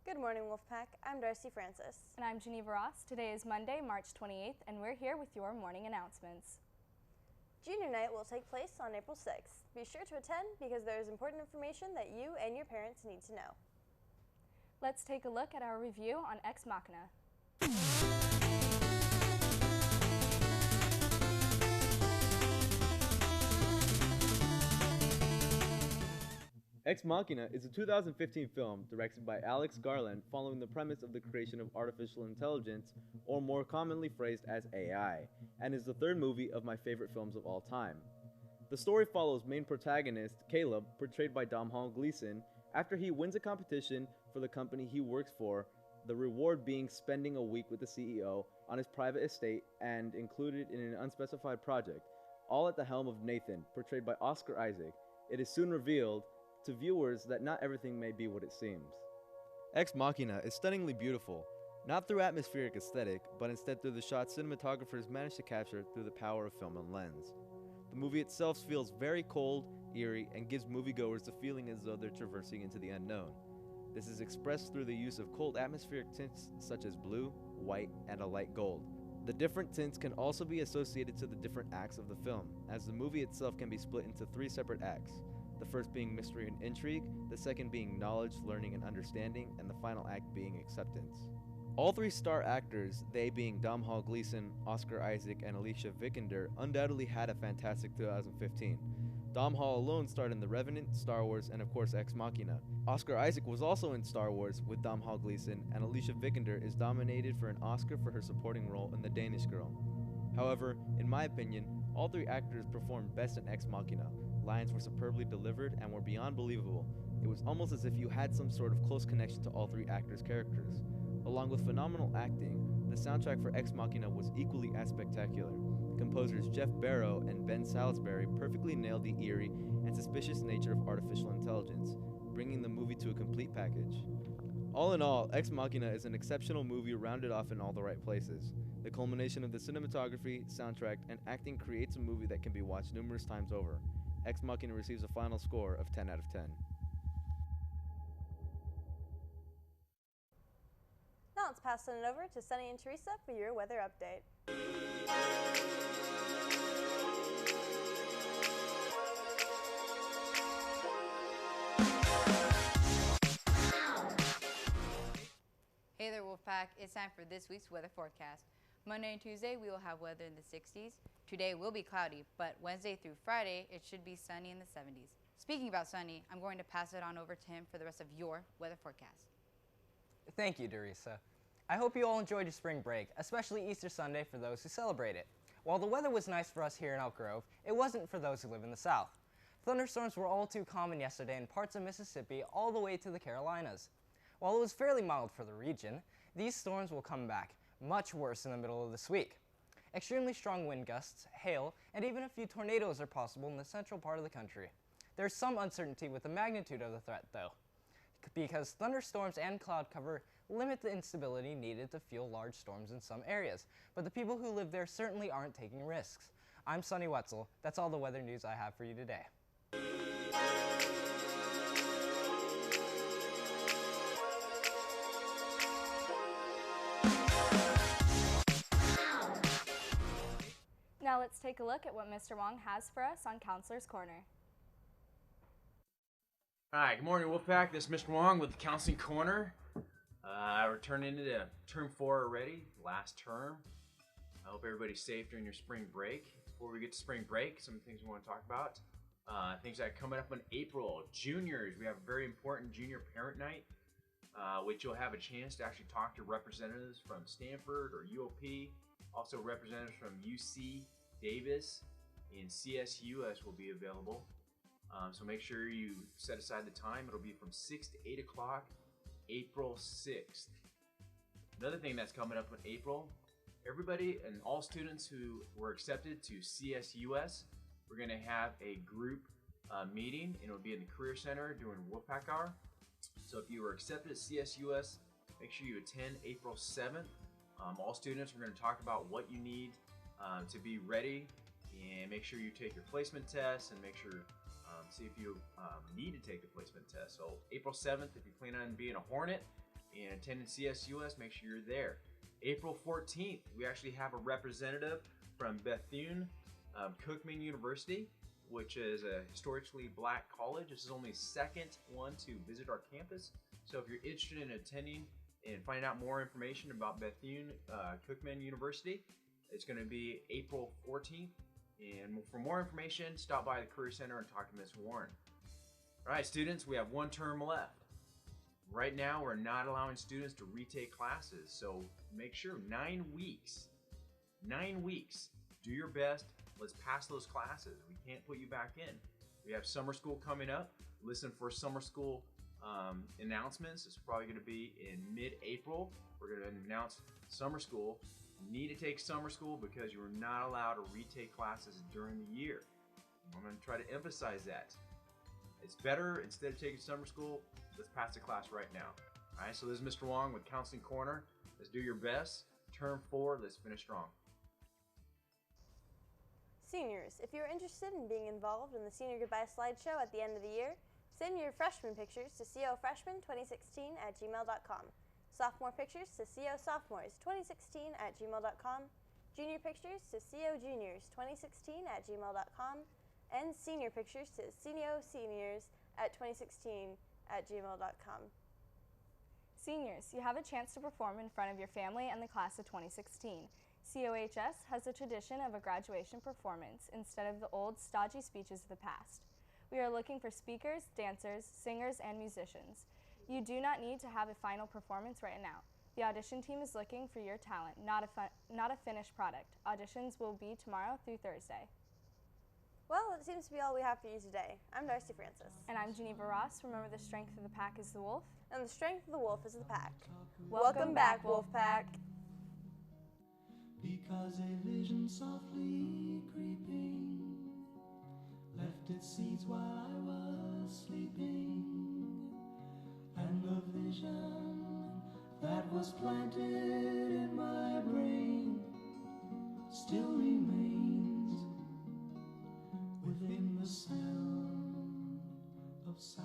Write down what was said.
Good morning, WolfPack. I'm Darcy Francis. And I'm Geneva Ross. Today is Monday, March 28th, and we're here with your morning announcements. Junior night will take place on April 6th. Be sure to attend because there is important information that you and your parents need to know. Let's take a look at our review on Ex Machina. Ex Machina is a 2015 film directed by Alex Garland following the premise of the creation of artificial intelligence, or more commonly phrased as AI, and is the third movie of my favorite films of all time. The story follows main protagonist Caleb, portrayed by Domhnall Gleeson, after he wins a competition for the company he works for, the reward being spending a week with the CEO on his private estate and included in an unspecified project, all at the helm of Nathan, portrayed by Oscar Isaac. It is soon revealed to viewers that not everything may be what it seems. Ex Machina is stunningly beautiful, not through atmospheric aesthetic, but instead through the shots cinematographers managed to capture through the power of film and lens. The movie itself feels very cold, eerie, and gives moviegoers the feeling as though they're traversing into the unknown. This is expressed through the use of cold atmospheric tints such as blue, white, and a light gold. The different tints can also be associated to the different acts of the film, as the movie itself can be split into 3 separate acts. The first being mystery and intrigue, the second being knowledge, learning, and understanding, and the final act being acceptance. All 3 star actors, they being Domhnall Gleeson, Oscar Isaac, and Alicia Vikander, undoubtedly had a fantastic 2015. Domhnall alone starred in The Revenant, Star Wars, and of course Ex Machina. Oscar Isaac was also in Star Wars with Domhnall Gleeson, and Alicia Vikander is nominated for an Oscar for her supporting role in The Danish Girl. However, in my opinion, all 3 actors performed best in Ex Machina. Lines were superbly delivered and were beyond believable. It was almost as if you had some sort of close connection to all 3 actors' characters. Along with phenomenal acting, the soundtrack for Ex Machina was equally as spectacular. Composers Jeff Barrow and Ben Salisbury perfectly nailed the eerie and suspicious nature of artificial intelligence, bringing the movie to a complete package. All in all, Ex Machina is an exceptional movie rounded off in all the right places. The culmination of the cinematography, soundtrack, and acting creates a movie that can be watched numerous times over. Ex Machina receives a final score of 10 out of 10. Now let's pass it over to Sunny and Teresa for your weather update. Hey there, Wolfpack. It's time for this week's weather forecast. Monday and Tuesday, we will have weather in the 60s. Today will be cloudy, but Wednesday through Friday, it should be sunny in the 70s. Speaking about sunny, I'm going to pass it on over to him for the rest of your weather forecast. Thank you, Teresa. I hope you all enjoyed your spring break, especially Easter Sunday for those who celebrate it. While the weather was nice for us here in Elk Grove, it wasn't for those who live in the South. Thunderstorms were all too common yesterday in parts of Mississippi all the way to the Carolinas. While it was fairly mild for the region, these storms will come back much worse in the middle of this week. Extremely strong wind gusts, hail, and even a few tornadoes are possible in the central part of the country. There's some uncertainty with the magnitude of the threat, though, because thunderstorms and cloud cover limit the instability needed to fuel large storms in some areas, but the people who live there certainly aren't taking risks. I'm Sonny Wetzel. That's all the weather news I have for you today. Now let's take a look at what Mr. Wong has for us on Counselor's Corner. Hi, good morning, Wolfpack. This is Mr. Wong with the Counseling Corner. We're turning into term 4 already, last term. I hope everybody's safe during your spring break. Before we get to spring break, some things we want to talk about. Things that are coming up in April. Juniors, we have a very important junior parent night, which you'll have a chance to actually talk to representatives from Stanford or UOP, also representatives from UC Davis and CSUS will be available. So make sure you set aside the time. It'll be from 6 to 8 o'clock, April 6th. Another thing that's coming up in April, everybody and all students who were accepted to CSUS, we're going to have a group meeting, and it'll be in the Career Center during WolfPack Hour. So if you were accepted at CSUS, make sure you attend April 7th. All students are going to talk about what you need to be ready, and make sure you take your placement test, and make sure see if you need to take the placement test. So April 7th, if you plan on being a Hornet and attending CSUS, make sure you're there. April 14th, we actually have a representative from Bethune Cookman University, which is a historically black college. This is only the second one to visit our campus. So if you're interested in attending and finding out more information about Bethune Cookman University, it's going to be April 14th. And for more information, stop by the Career Center and talk to Ms. Warren. All right, students, we have one term left. Right now, we're not allowing students to retake classes, so make sure 9 weeks. 9 weeks. Do your best. Let's pass those classes. We can't put you back in. We have summer school coming up. Listen for summer school announcements. It's probably going to be in mid-April. We're going to announce summer school. You need to take summer school because you are not allowed to retake classes during the year. I'm going to try to emphasize that. It's better, instead of taking summer school, let's pass the class right now. All right, so this is Mr. Wong with Counseling Corner. Let's do your best. Term 4, let's finish strong. Seniors, if you're interested in being involved in the Senior Goodbye slideshow at the end of the year, send your freshman pictures to cofreshman2016@gmail.com. Sophomore pictures to cosophomores2016@gmail.com. Junior pictures to cojuniors2016@gmail.com. And senior pictures to seniors@2016@gmail.com. Seniors, you have a chance to perform in front of your family and the class of 2016. COHS has a tradition of a graduation performance instead of the old, stodgy speeches of the past. We are looking for speakers, dancers, singers, and musicians. You do not need to have a final performance right now. The audition team is looking for your talent, not a finished product. Auditions will be tomorrow through Thursday. Well, it seems to be all we have for you today. I'm Darcy Francis. And I'm Geneva Ross. Remember, the strength of the pack is the wolf. And the strength of the wolf is the pack. Welcome back, WolfPack. Because a vision softly creeping left its seeds while I was sleeping, and the vision that was planted in my brain still remains within the sound of silence.